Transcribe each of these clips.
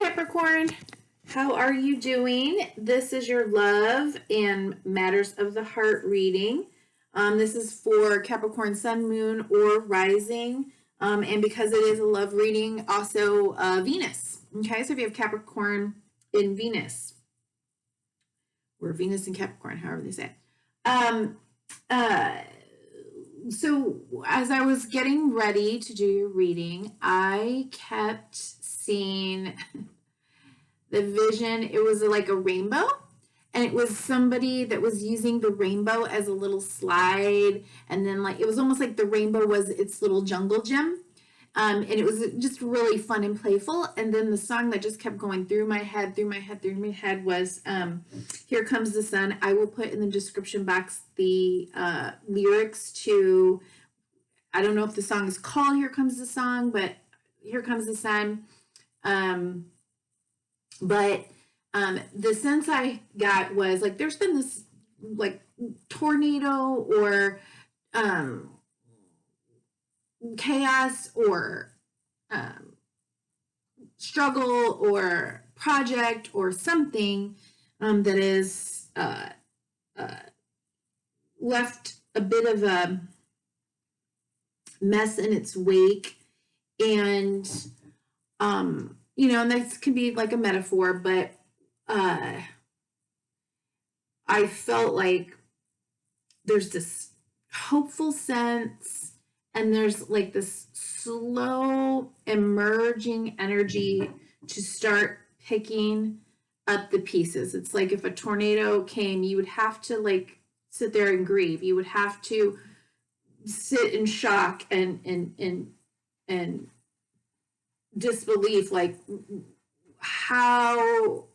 Capricorn, how are you doing? This is your love and matters of the heart reading. This is for Capricorn, Sun, Moon, or Rising. And because it is a love reading, also Venus. Okay, so if you have Capricorn in Venus, or Venus in Capricorn, however they say it. So as I was getting ready to do your reading, I kept seeing the vision. It was like a rainbow, and it was somebody that was using the rainbow as a little slide, and then like it was almost like the rainbow was its little jungle gym. And it was just really fun and playful. And then the song that just kept going through my head was Here Comes the Sun. I will put in the description box the lyrics to, I don't know if the song is called Here Comes the Song, but Here Comes the Sun. But the sense I got was like there's been this like tornado or chaos or struggle or project or something that is left a bit of a mess in its wake. And you know, and that can be like a metaphor, but I felt like there's this hopeful sense, and there's like this slow emerging energy to start picking up the pieces. It's like if a tornado came, you would have to like sit there and grieve. You would have to sit in shock and disbelief, like how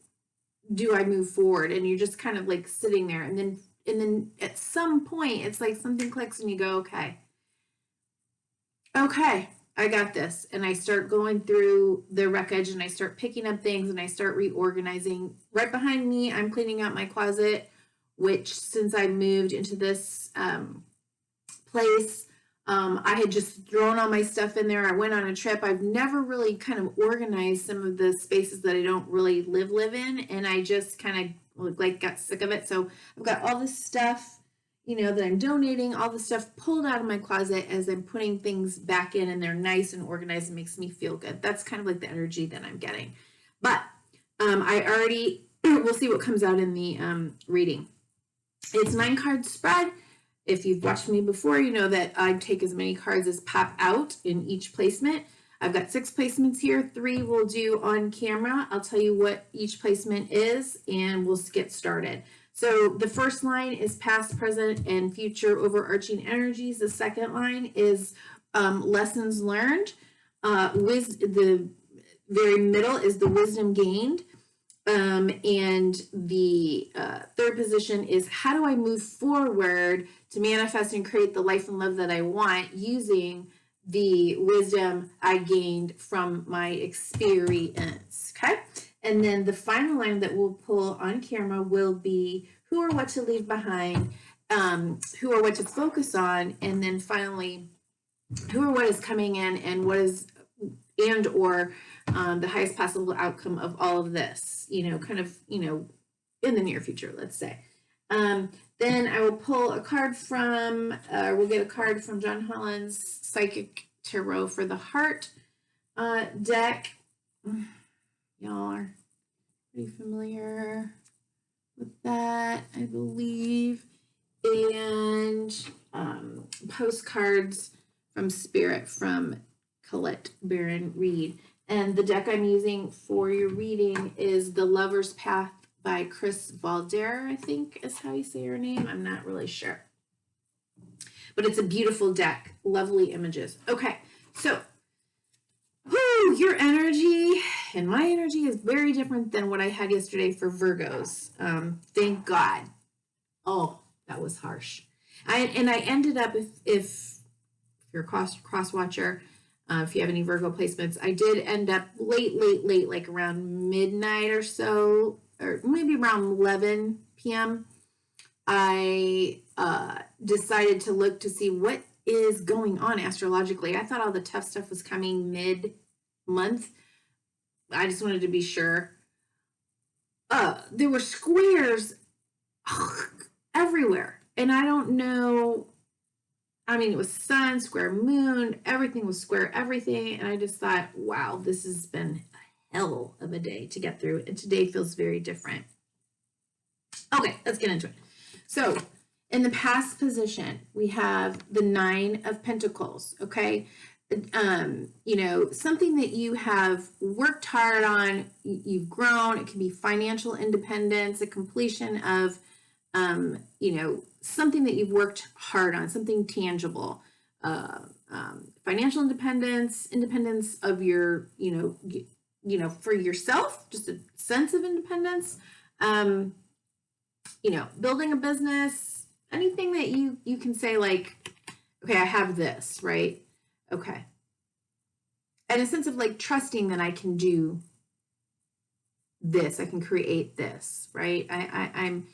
do I move forward? And you're just kind of like sitting there, and then at some point it's like something clicks and you go, okay, I got this. And I start going through the wreckage and I start picking up things and I start reorganizing. Right behind me, I'm cleaning out my closet, which since I moved into this place, I had just thrown all my stuff in there. I went on a trip. I've never really kind of organized some of the spaces that I don't really live in. And I just kind of like got sick of it. So I've got all this stuff, you know, that I'm donating, all the stuff pulled out of my closet as I'm putting things back in, and they're nice and organized. It makes me feel good. That's kind of like the energy that I'm getting. But I already, we'll see what comes out in the reading. It's 9-card spread. If you've watched me before, you know that I take as many cards as pop out in each placement. I've got 6 placements here. 3 we'll do on camera. I'll tell you what each placement is, and we'll get started. So the first line is past, present, and future overarching energies. The second line is lessons learned. The very middle is the wisdom gained. And the third position is how do I move forward to manifest and create the life and love that I want using the wisdom I gained from my experience. Okay. And then the final line that we'll pull on camera will be who or what to leave behind, who or what to focus on, and then finally, who or what is coming in and what is and or the highest possible outcome of all of this, you know, kind of, you know, in the near future, let's say. Then I will pull a card from, we'll get a card from John Holland's Psychic Tarot for the Heart deck. Y'all are pretty familiar with that, I believe. And postcards from Spirit from Colette Baron Reed. And the deck I'm using for your reading is The Lover's Path by Chris Valder, I think is how you say her name. I'm not really sure. But it's a beautiful deck. Lovely images. Okay, so your energy and my energy is very different than what I had yesterday for Virgos. Thank God. Oh, that was harsh. I ended up, if you're a cross watcher, if you have any Virgo placements, I did end up late, like around midnight or so, or maybe around 11 p.m. I decided to look to see what is going on astrologically. I thought all the tough stuff was coming mid-month. I just wanted to be sure. There were squares everywhere. And I don't know. I mean, it was sun, square moon, everything was square, everything. And I just thought, wow, this has been a hell of a day to get through. And today feels very different. Okay, let's get into it. So in the past position, we have the 9 of Pentacles, okay? You know, something that you have worked hard on, you've grown. It can be financial independence, a completion of, you know, something that you've worked hard on, something tangible, financial independence, independence of your, you know, for yourself, just a sense of independence, you know, building a business, anything that you can say like, okay, I have this, right? Okay. And a sense of like trusting that I can do this, I can create this, right? I'm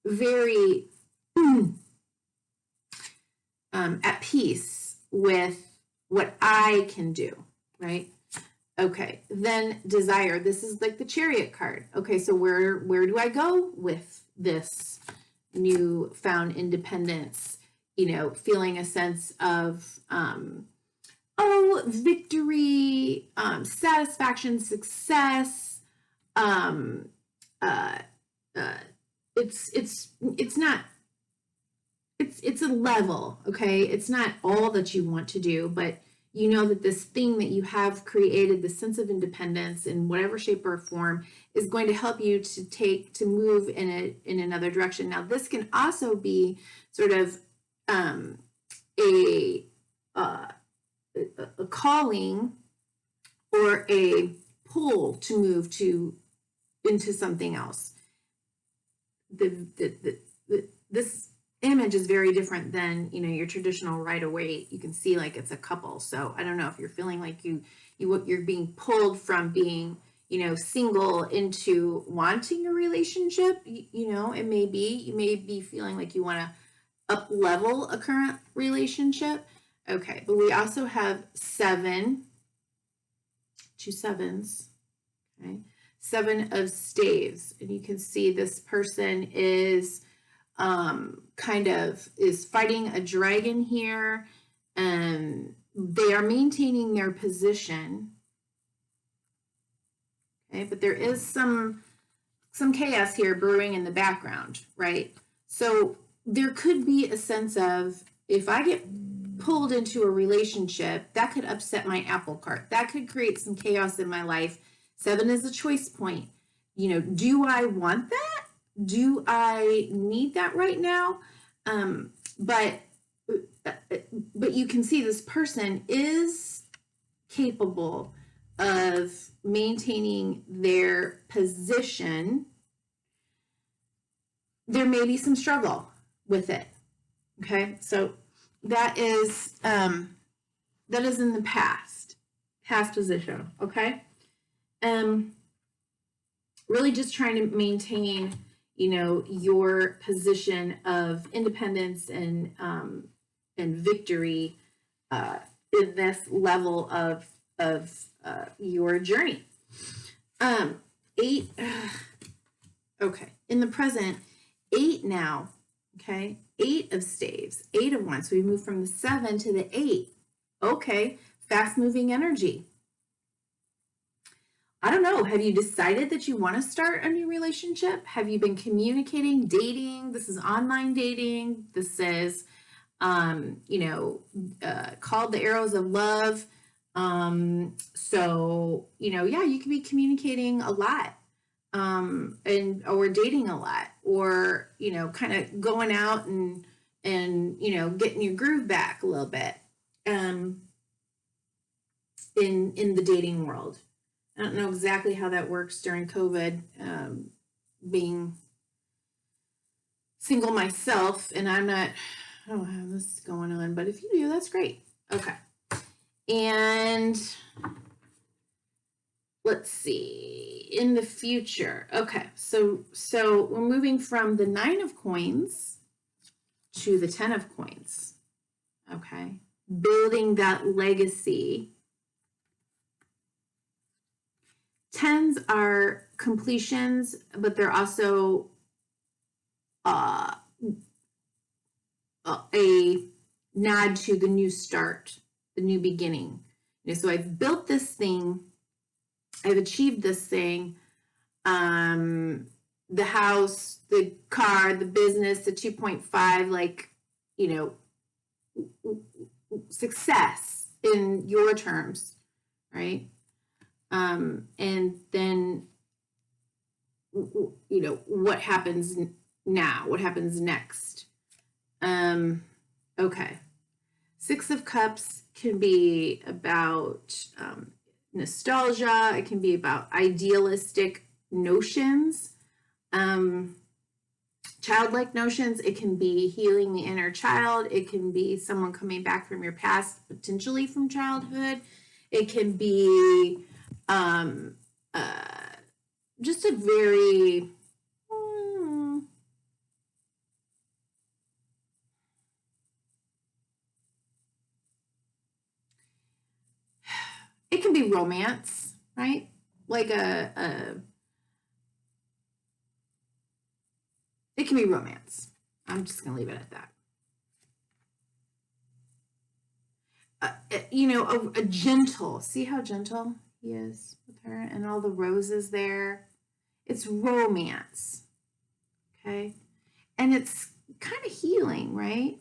very at peace with what I can do, right? Okay, then desire. This is like the Chariot card. Okay, so where do I go with this new found independence? You know, feeling a sense of victory, satisfaction, success. It's not. It's a level, okay? It's not all that you want to do, but you know that this thing that you have created, the sense of independence in whatever shape or form, is going to help you to move in another direction. Now, this can also be sort of a calling or a pull to move into something else. This image is very different than, you know, your traditional right away. You can see like it's a couple. So I don't know if you're feeling like you're being pulled from being, you know, single into wanting a relationship. You know, you may be feeling like you want to up level a current relationship. Okay, but we also have 7, 2 sevens. Okay, 7 of staves, and you can see this person is kind of is fighting a dragon here, and they are maintaining their position. Okay, but there is some chaos here brewing in the background, right? So there could be a sense of, if I get pulled into a relationship, that could upset my apple cart. That could create some chaos in my life. 7 is a choice point. You know, do I want that? Do I need that right now? But you can see this person is capable of maintaining their position. There may be some struggle with it. Okay, so that is in the past position. Okay, really just trying to maintain, you know, your position of independence and victory in this level of your journey. 8. Okay, in the present, 8 now. Okay, 8 of staves, 8 of wands. So we move from the 7 to the 8. Okay, fast moving energy. I don't know. Have you decided that you want to start a new relationship? Have you been communicating, dating? This is online dating. This is, you know, called the arrows of love. So, you know, yeah, you can be communicating a lot, or dating a lot, or, you know, kind of going out and, you know, getting your groove back a little bit, in the dating world. I don't know exactly how that works during COVID, being single myself, and I don't have this going on, but if you do, that's great. Okay. And let's see, in the future. Okay, so we're moving from the 9 of coins to the 10 of coins. Okay, building that legacy Tens are completions, but they're also a nod to the new start, the new beginning. So I've built this thing, I've achieved this thing, the house, the car, the business, the 2.5, like, success in your terms, right? And then, what happens now? What happens next? Okay. Six of Cups can be about nostalgia. It can be about idealistic notions, childlike notions. It can be healing the inner child. It can be someone coming back from your past, potentially from childhood. It can be just a very it can be romance, right? Like it can be romance. I'm just gonna leave it at that. A gentle, see how gentle he is with her and all the roses there. It's romance, okay? And it's kind of healing, right?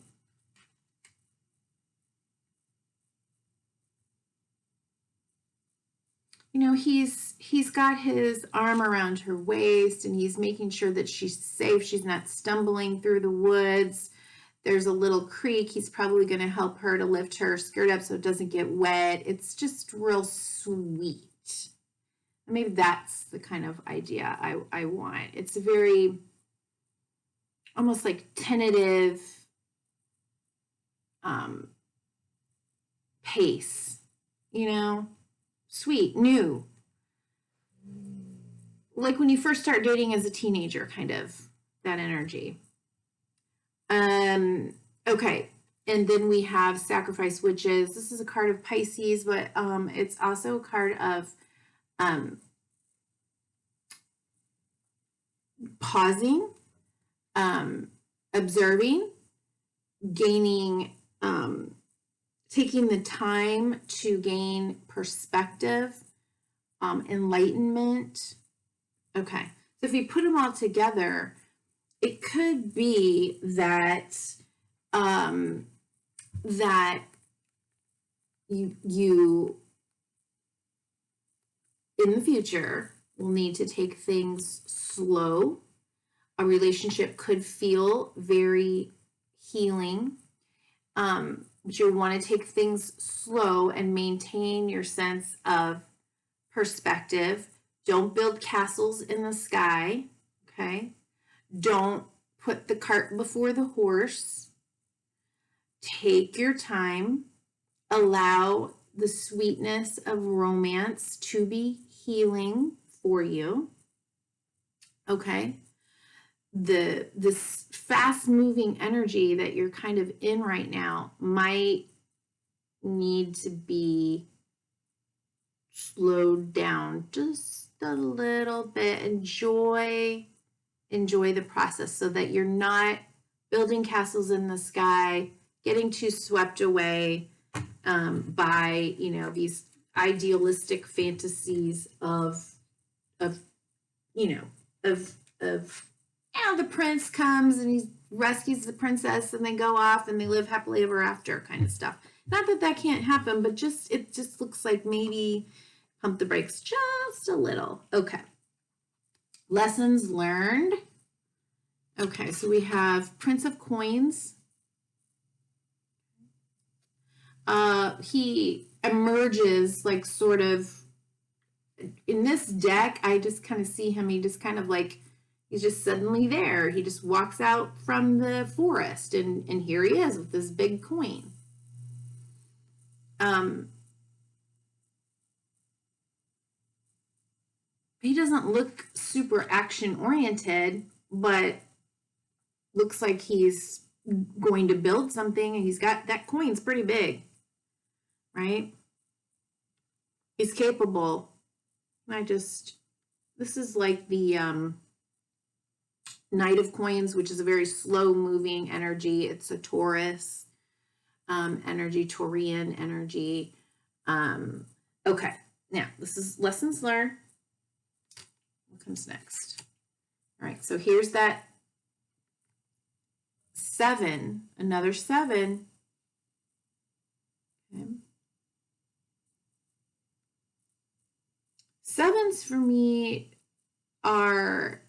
He's got his arm around her waist and he's making sure that she's safe. She's not stumbling through the woods. There's a little creek. He's probably going to help her to lift her skirt up so it doesn't get wet. It's just real sweet. Maybe that's the kind of idea I want. It's a very almost like tentative pace, sweet, new. Like when you first start dating as a teenager, kind of that energy. Okay. And then we have Sacrifice Witches. This is a card of Pisces, but it's also a card of pausing, observing, gaining, taking the time to gain perspective, enlightenment. Okay. So if you put them all together, it could be that that you in the future will need to take things slow. A relationship could feel very healing, but you'll want to take things slow and maintain your sense of perspective. Don't build castles in the sky, okay? Don't put the cart before the horse. Take your time. Allow the sweetness of romance to be healing for you, okay? This fast-moving energy that you're kind of in right now might need to be slowed down just a little bit. Enjoy the process so that you're not building castles in the sky, getting too swept away by these idealistic fantasies of the prince comes and he rescues the princess and they go off and they live happily ever after kind of stuff. Not that that can't happen, but it just looks like maybe pump the brakes just a little. Okay. Lessons learned. Okay, so we have Prince of Coins. He emerges like sort of in this deck. I just kind of see him. He just kind of like he's just suddenly there. He just walks out from the forest and here he is with this big coin. He doesn't look super action oriented, but looks like he's going to build something, and he's got that coin's pretty big, right? He's capable. This is like the Knight of Coins, which is a very slow moving energy. It's a Taurus energy, Taurian energy. Okay, now this is lessons learned. What comes next? All right, so here's that 7, another 7. Okay. 7s for me are,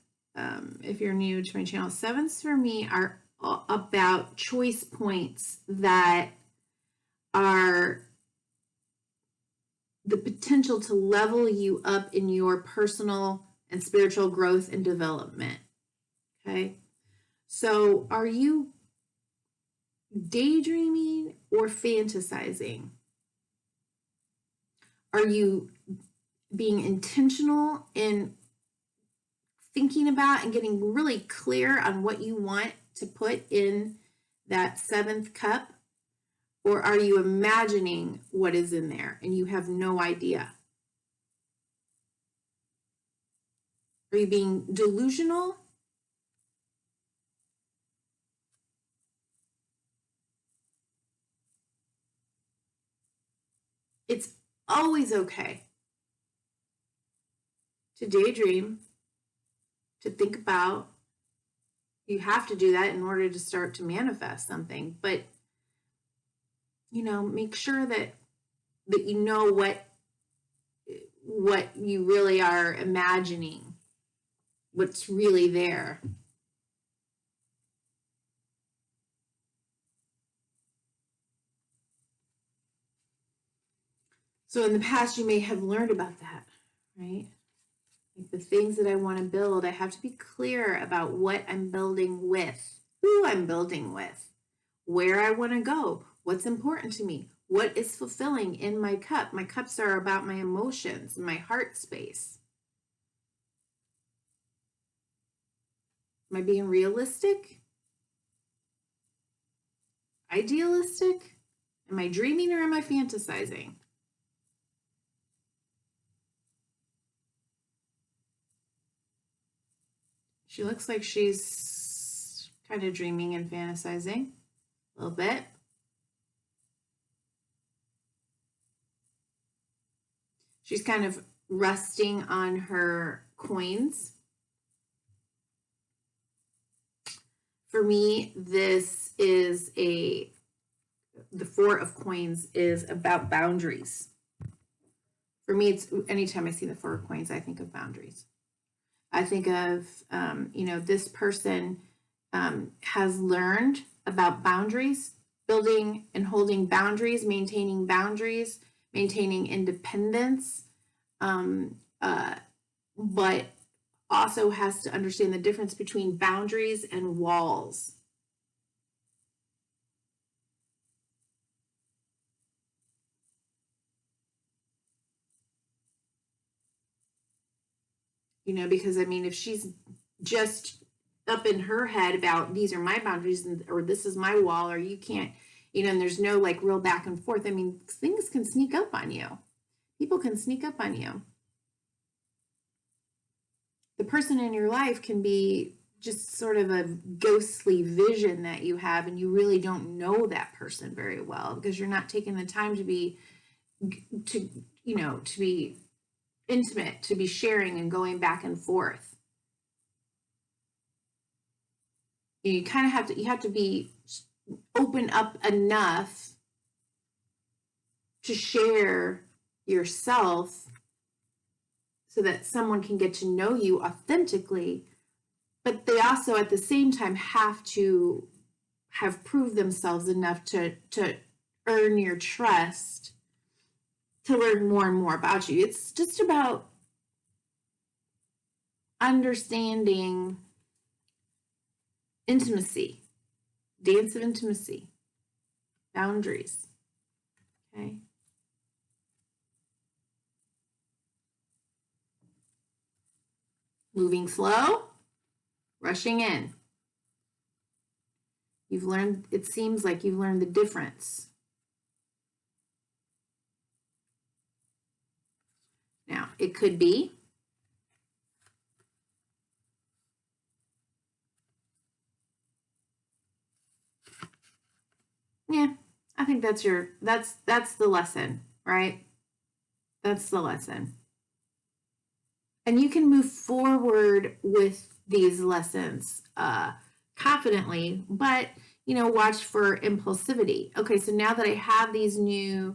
if you're new to my channel, 7s for me are about choice points that are the potential to level you up in your personal and spiritual growth and development. Okay, so are you daydreaming or fantasizing? Are you being intentional in thinking about and getting really clear on what you want to put in that 7th cup? Or are you imagining what is in there and you have no idea? Are you being delusional? It's always okay to daydream, to think about. You have to do that in order to start to manifest something. But, you know, make sure that you know what you really are imagining, what's really there. So in the past, you may have learned about that, right? Like the things that I want to build, I have to be clear about what I'm building with, who I'm building with, where I want to go, what's important to me, what is fulfilling in my cup. My cups are about my emotions, my heart space. Am I being realistic? Idealistic? Am I dreaming or am I fantasizing? She looks like she's kind of dreaming and fantasizing a little bit. She's kind of resting on her coins. For me, this is the 4 of coins is about boundaries. For me, it's anytime I see the 4 of coins, I think of boundaries. I think of, this person has learned about boundaries, building and holding boundaries, maintaining independence, but also has to understand the difference between boundaries and walls. Because if she's just up in her head about these are my boundaries or this is my wall or you can't, and there's no like real back and forth. Things can sneak up on you. People can sneak up on you. The person in your life can be just sort of a ghostly vision that you have, and you really don't know that person very well because you're not taking the time to be intimate, to be sharing and going back and forth. You kind of have to be open up enough to share yourself so that someone can get to know you authentically, but they also at the same time have to have proved themselves enough to earn your trust, to learn more and more about you. It's just about understanding intimacy, dance of intimacy, boundaries, okay? Moving slow, rushing in. It seems like you've learned the difference. Now, it could be. Yeah, I think that's the lesson, right? That's the lesson. And you can move forward with these lessons confidently, but, watch for impulsivity. Okay, so now that I have these new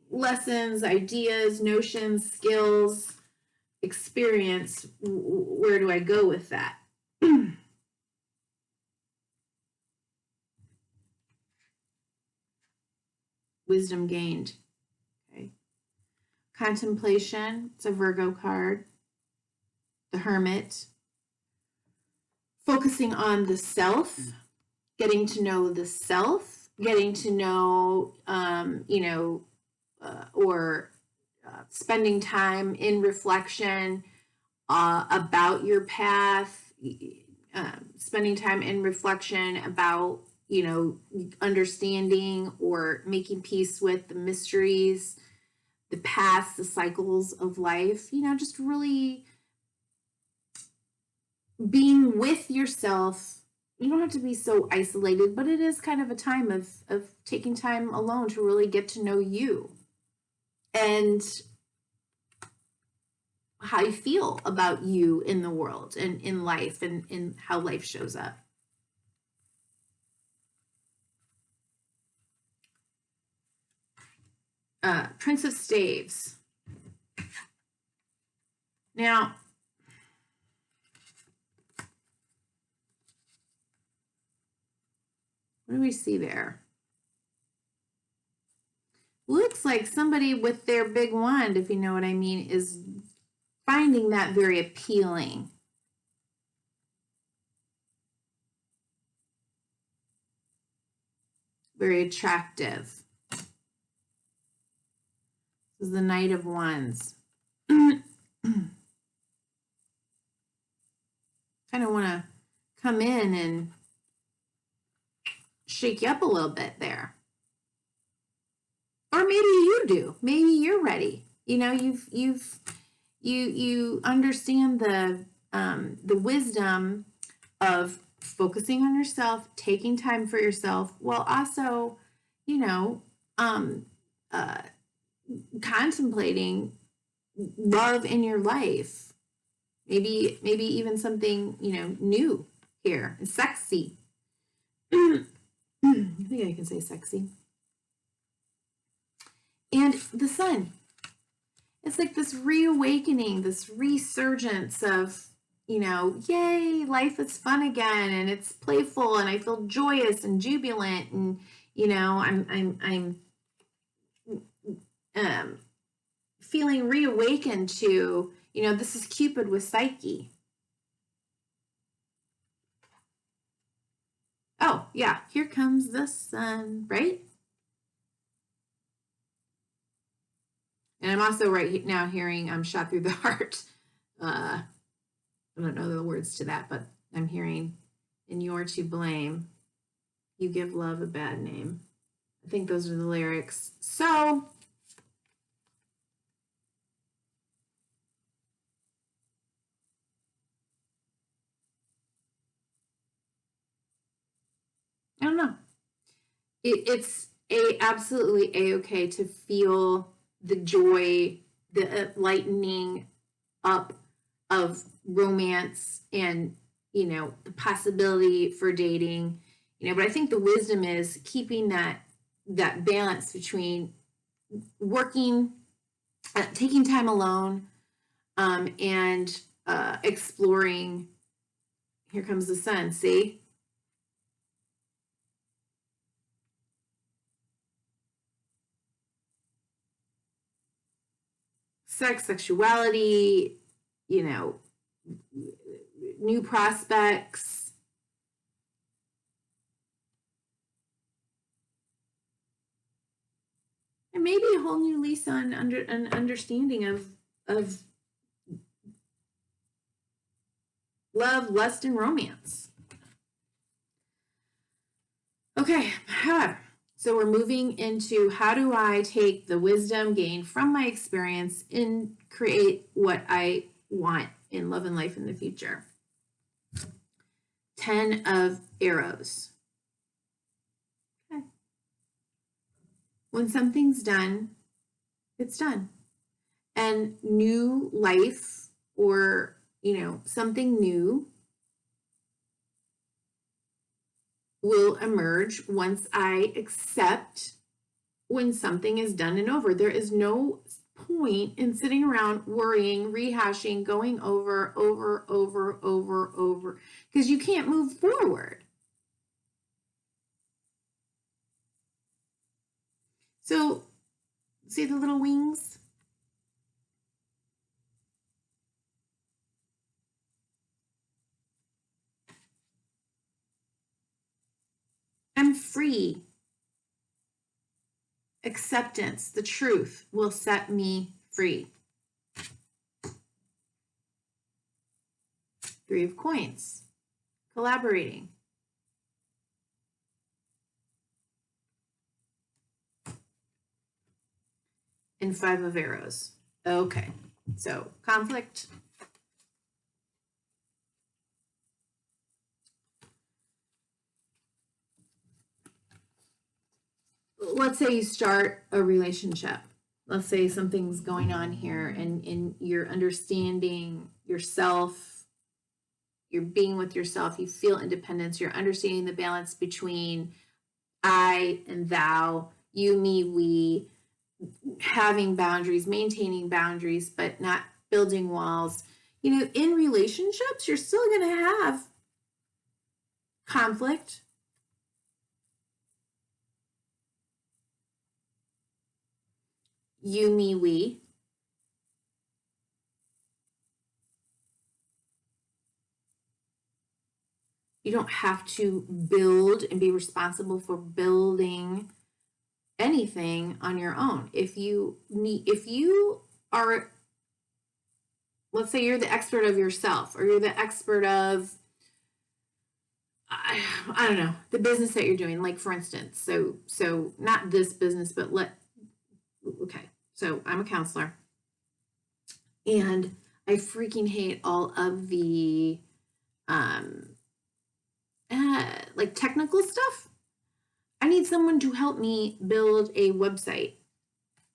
lessons, ideas, notions, skills, experience, where do I go with that? Wisdom gained. Okay. Contemplation, it's a Virgo card. The Hermit. Focusing on the self, getting to know the self, getting to know, or spending time in reflection about your path, spending time in reflection about, understanding or making peace with the mysteries, the paths, the cycles of life, just really being with yourself. You don't have to be so isolated, but it is kind of a time of taking time alone to really get to know you and how you feel about you in the world and in life and in how life shows up. Prince of Staves. Now, what do we see there? Looks like somebody with their big wand, if you know what I mean, is finding that very appealing. Very attractive. This is the Knight of Wands. Kind of want to come in and shake you up a little bit there. Or maybe you do. Maybe you're ready. You understand the wisdom of focusing on yourself, taking time for yourself, while also, contemplating love in your life. Maybe even something, new here, sexy. I think I can say sexy. And the Sun. It's like this reawakening, this resurgence of, yay, life is fun again, and it's playful, and I feel joyous and jubilant, and I'm feeling reawakened to, this is Cupid with Psyche. Oh, yeah, here comes the Sun, right? And I'm also right now hearing Shot Through the Heart. I don't know the words to that, but I'm hearing, and you're to blame. You give love a bad name. I think those are the lyrics. So, I don't know. It's absolutely a-okay to feel the joy, the lightening up of romance and, the possibility for dating, but I think the wisdom is keeping that balance between working, taking time alone, and exploring. Here comes the Sun, see? Sex, sexuality, new prospects. And maybe a whole new lease on an understanding of love, lust, and romance. Okay, however, So we're moving into how do I take the wisdom gained from my experience and create what I want in love and life in the future. 10 of arrows. Okay. When something's done, it's done. And new life, or, something new will emerge once I accept when something is done and over. There is no point in sitting around worrying, rehashing, going over, because you can't move forward. So, see the little wings? I'm free. Acceptance, the truth, will set me free. 3 of coins. Collaborating. And 5 of arrows. Okay, so conflict. Let's say you start a relationship. Let's say something's going on here and you're understanding yourself, you're being with yourself, you feel independence, you're understanding the balance between I and thou, you, me, we, having boundaries, maintaining boundaries, but not building walls. In relationships, you're still going to have conflict. You, me, we. You don't have to build and be responsible for building anything on your own. If you are, let's say you're the expert of yourself, or you're the expert of, I don't know, the business that you're doing, like for instance, so not this business, but okay, so I'm a counselor and I freaking hate all of the like technical stuff. I need someone to help me build a website.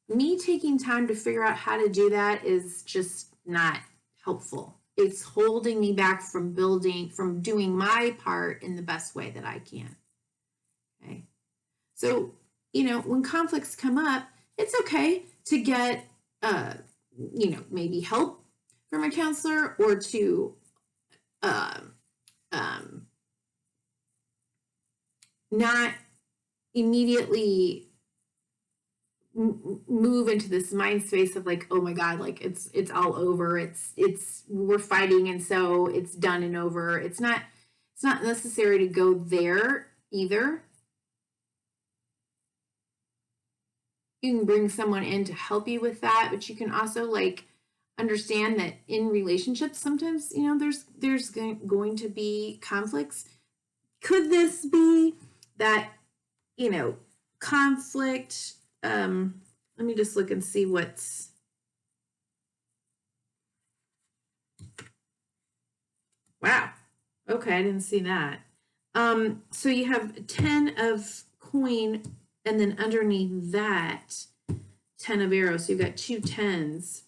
Me taking time to figure out how to do that is just not helpful. It's holding me back from doing my part in the best way that I can. Okay. So, when conflicts come up, it's okay to get, maybe help from a counselor, or to, not immediately move into this mind space of like, oh my God, like it's all over. We're fighting and so it's done and over. It's not necessary to go there either. You can bring someone in to help you with that, but you can also like understand that in relationships, sometimes, there's going to be conflicts. Could this be that, conflict, let me just look and see what's, wow, okay, I didn't see that. So you have 10 of coin, and then underneath that, 10 of arrows, so you've got 2 10s.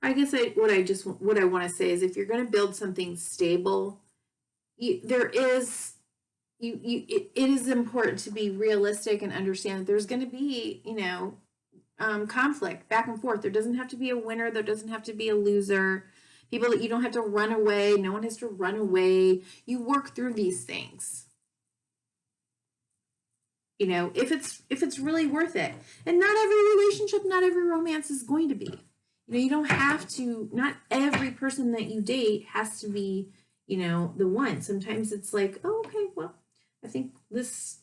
I guess what I want to say is, if you're going to build something stable, it is important to be realistic and understand that there's going to be, conflict back and forth. There doesn't have to be a winner. There doesn't have to be a loser. People that you don't have to run away. No one has to run away. You work through these things. If it's really worth it. And not every relationship, not every romance is going to be. You don't have to, not every person that you date has to be, the one. Sometimes it's like, oh, okay, well, I think this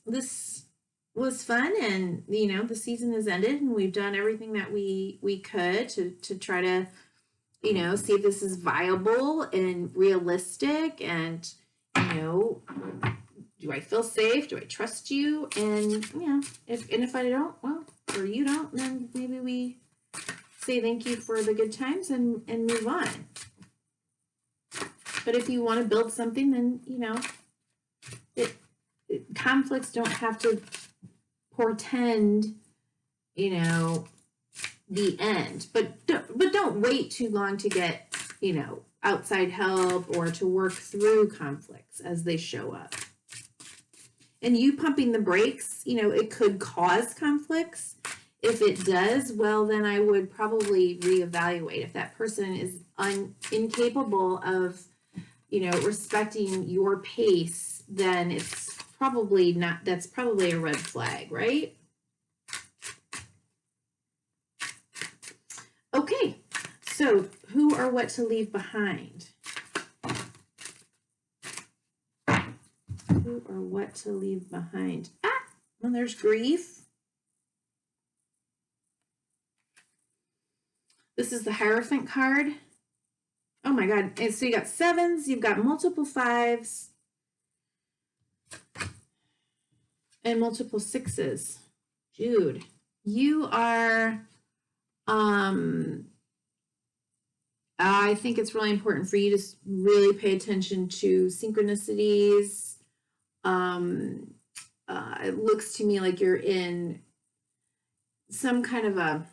was fun, and you know, the season has ended and we've done everything that we could to try to, you know, see if this is viable and realistic, and you know, do I feel safe? Do I trust you? And yeah, if I don't, well, or you don't, then maybe we say thank you for the good times and move on. But if you want to build something, then you know, conflicts don't have to portend, you know, the end. But don't wait too long to get, you know, outside help or to work through conflicts as they show up. And you pumping the brakes, you know, it could cause conflicts. If it does, well, then I would probably reevaluate. If that person is incapable of, you know, respecting your pace, then it's probably not, that's probably a red flag, right? Okay, so who or what to leave behind? Who or what to leave behind? Ah, well, there's grief. This is the Hierophant card. Oh my God. And so you got sevens, you've got multiple fives, and multiple sixes. Jude, you are, I think it's really important for you to really pay attention to synchronicities. It looks to me like you're in some kind of a,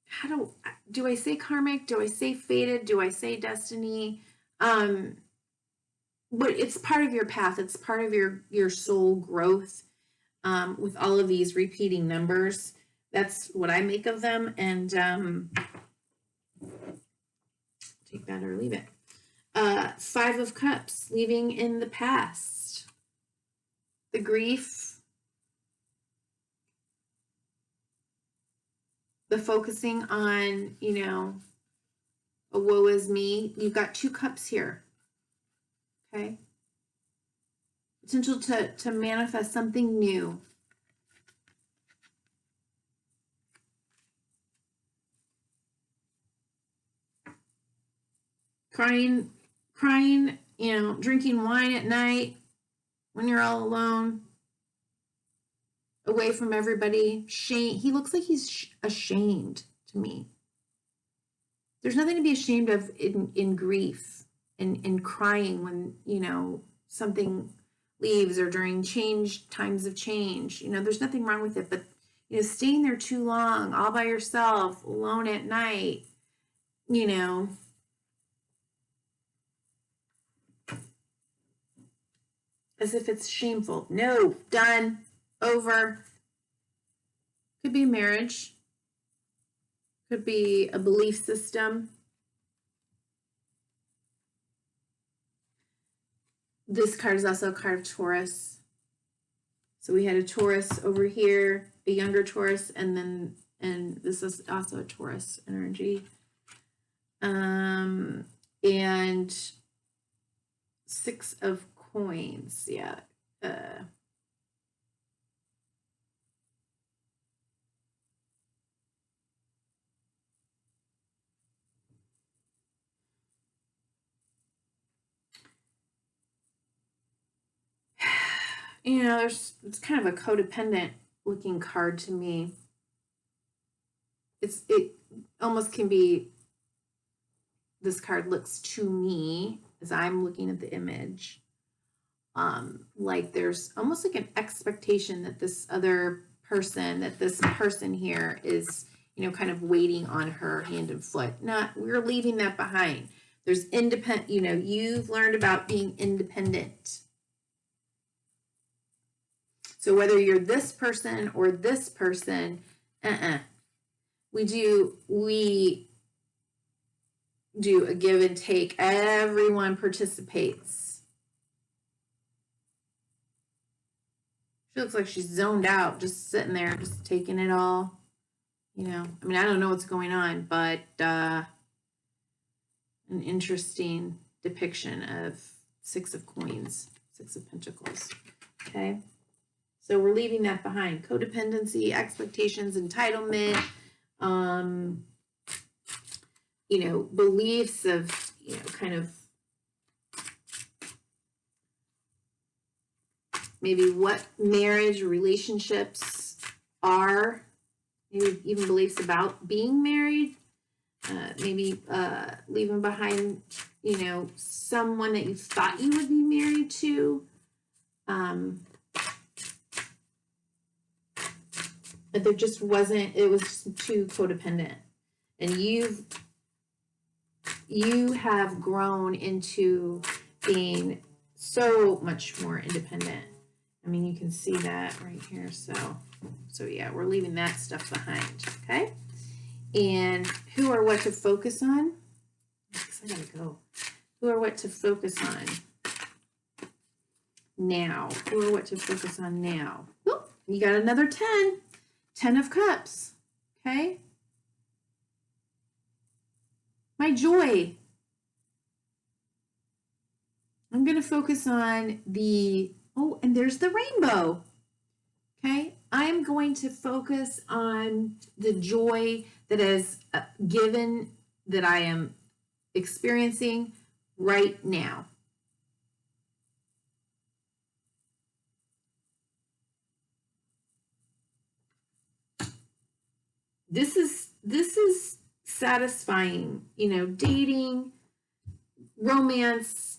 how do I say karmic? Do I say fated? Do I say destiny? But it's part of your path. It's part of your soul growth. With all of these repeating numbers, that's what I make of them. And take that or leave it. Five of Cups, leaving in the past. The grief. The focusing on, you know, a woe is me. You've got 2 cups here. Okay. Potential to manifest something new. Crying, you know, drinking wine at night when you're all alone, away from everybody. Shame. He looks like he's ashamed to me. There's nothing to be ashamed of in grief and in crying when, you know, something leaves or during times of change. You know, there's nothing wrong with it, but, you know, staying there too long, all by yourself, alone at night, you know, as if it's shameful. No, done, over. Could be marriage. Could be a belief system. This card is also a card of Taurus. So we had a Taurus over here, a younger Taurus, and this is also a Taurus energy. And 6 of Coins, yeah. You know, it's kind of a codependent looking card to me. It almost can be, this card looks to me as I'm looking at the image, like there's almost like an expectation that this person here is, you know, kind of waiting on her hand and foot. We're leaving that behind. There's independent, you know, you've learned about being independent. So whether you're this person or this person, we do a give and take. Everyone participates. She looks like she's zoned out, just sitting there, just taking it all. You know, I mean, I don't know what's going on, but an interesting depiction of Six of Coins, Six of Pentacles. Okay. So we're leaving that behind. Codependency, expectations, entitlement, you know, beliefs of, you know, kind of maybe what marriage or relationships are, maybe even beliefs about being married, maybe leaving behind, you know, someone that you thought you would be married to. But there just wasn't, it was just too codependent. And you have grown into being so much more independent. I mean, you can see that right here. So yeah, we're leaving that stuff behind, okay? And who or what to focus on? I gotta go. Who or what to focus on now? Who or what to focus on now? Oh, you got another 10. 10 of Cups, okay? My joy. I'm going to focus on the, oh, and there's the rainbow, okay? I'm going to focus on the joy that is given, that I am experiencing right now. This is satisfying, you know, dating, romance.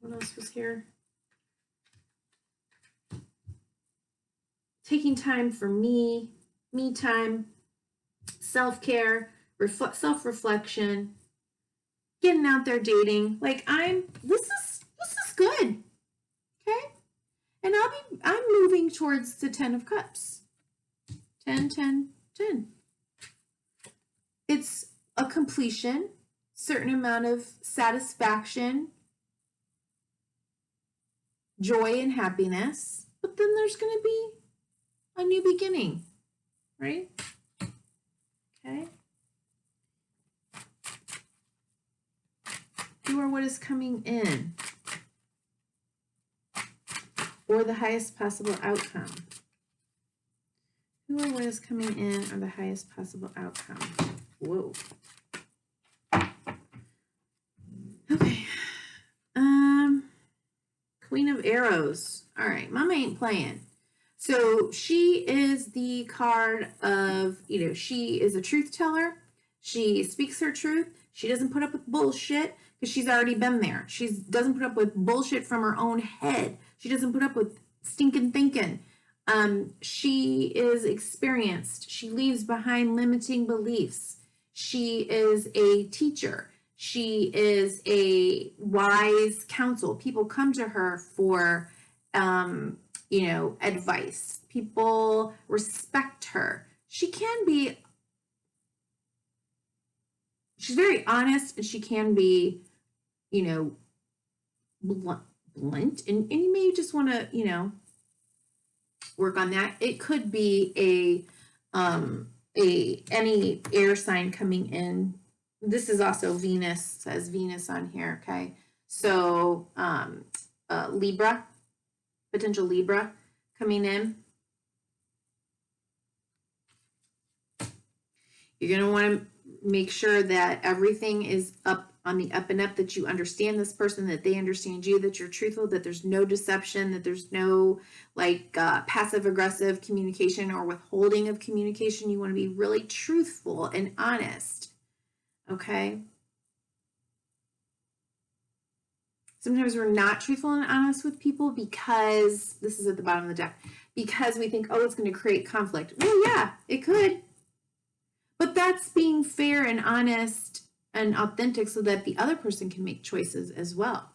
What else was here? Taking time for me time, self-care, self-reflection, getting out there dating. Like this is good. Okay? And I'm moving towards the 10 of Cups. 10, 10, 10. It's a completion, certain amount of satisfaction, joy and happiness, but then there's going to be a new beginning, right? Okay. Who or what is coming in, or the highest possible outcome. Who or what is coming in, or the highest possible outcome. Whoa. Okay. Queen of Arrows. All right, Mama ain't playing. So she is the card of, you know, she is a truth teller. She speaks her truth. She doesn't put up with bullshit because she's already been there. She doesn't put up with bullshit from her own head. She doesn't put up with stinking thinking. She is experienced. She leaves behind limiting beliefs. She is a teacher. She is a wise counsel. People come to her for, you know, advice. People respect her. She's very honest, and she can be, you know, blunt. And you may just want to, you know, work on that. It could be any air sign coming in. This is also Venus, says Venus on here, okay? So Libra, potential Libra coming in. You're going to want to make sure that everything is up on the up and up, that you understand this person, that they understand you, that you're truthful, that there's no deception, that there's no like passive aggressive communication or withholding of communication. You want to be really truthful and honest. Okay. Sometimes we're not truthful and honest with people because, this is at the bottom of the deck, because we think, oh, it's going to create conflict. Well, yeah, it could. But that's being fair and honest and authentic so that the other person can make choices as well.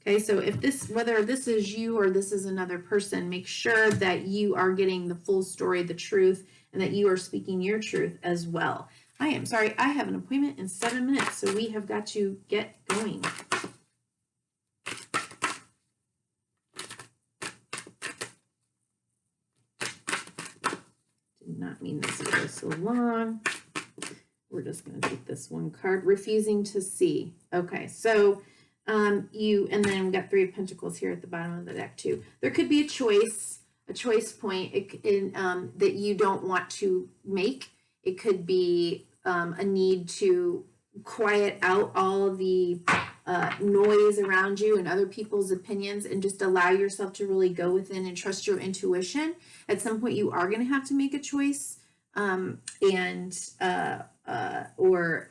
Okay, so if this, whether this is you or this is another person, make sure that you are getting the full story, the truth, and that you are speaking your truth as well. I am sorry, I have an appointment in 7 minutes, so we have got to get going. Did not mean this to go so long. we're just going to take this one card, refusing to see. Okay, so and then we got 3 of Pentacles here at the bottom of the deck too. There could be a choice point that you don't want to make. It could be a need to quiet out all of the noise around you and other people's opinions and just allow yourself to really go within and trust your intuition. At some point, you are going to have to make a choice or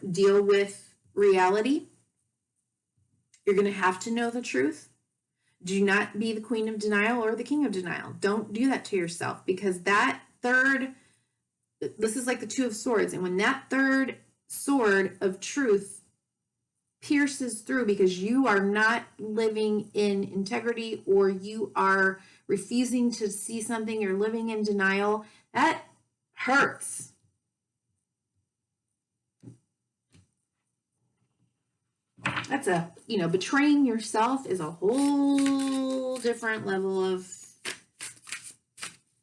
deal with reality. You're going to have to know the truth. Do not be the queen of denial or the king of denial. Don't do that to yourself, because that third, this is like the 2 of Swords. And when that third sword of truth pierces through because you are not living in integrity, or you are refusing to see something, you're living in denial, that hurts. That's betraying yourself is a whole different level of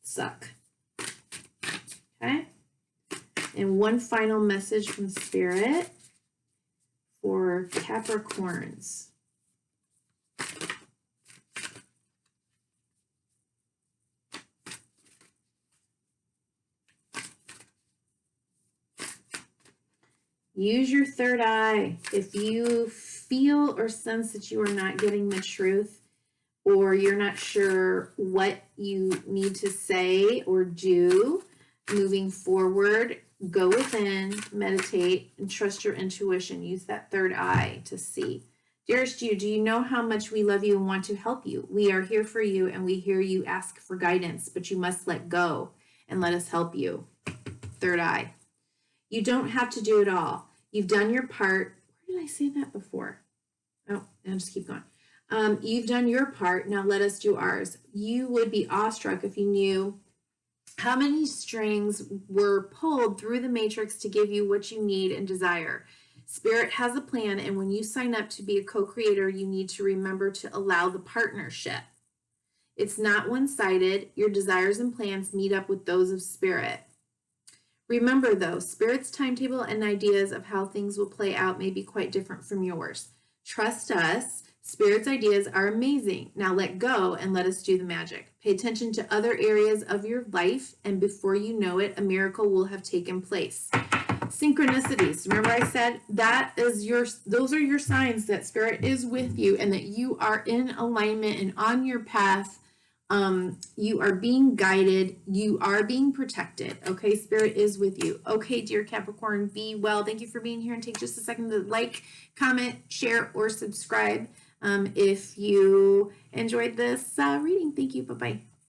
suck. Okay? And one final message from Spirit for Capricorns. Use your third eye. If you feel or sense that you are not getting the truth, or you're not sure what you need to say or do moving forward, go within, meditate, and trust your intuition. Use that third eye to see. Dearest you, do you know how much we love you and want to help you? We are here for you, and we hear you ask for guidance, but you must let go and let us help you. Third eye. You don't have to do it all. You've done your part. Where did I say that before? Oh, I'll just keep going. You've done your part. Now let us do ours. You would be awestruck if you knew how many strings were pulled through the matrix to give you what you need and desire. Spirit has a plan, and when you sign up to be a co-creator, you need to remember to allow the partnership. It's not one-sided. Your desires and plans meet up with those of Spirit. Remember, though, Spirit's timetable and ideas of how things will play out may be quite different from yours. Trust us. Spirit's ideas are amazing. Now let go and let us do the magic. Pay attention to other areas of your life, and before you know it, a miracle will have taken place. Synchronicities. Remember I said those are your signs that Spirit is with you and that you are in alignment and on your path. You are being guided. You are being protected. Okay, Spirit is with you. Okay, dear Capricorn, be well. Thank you for being here, and take just a second to like, comment, share, or subscribe if you enjoyed this reading. Thank you. Bye-bye.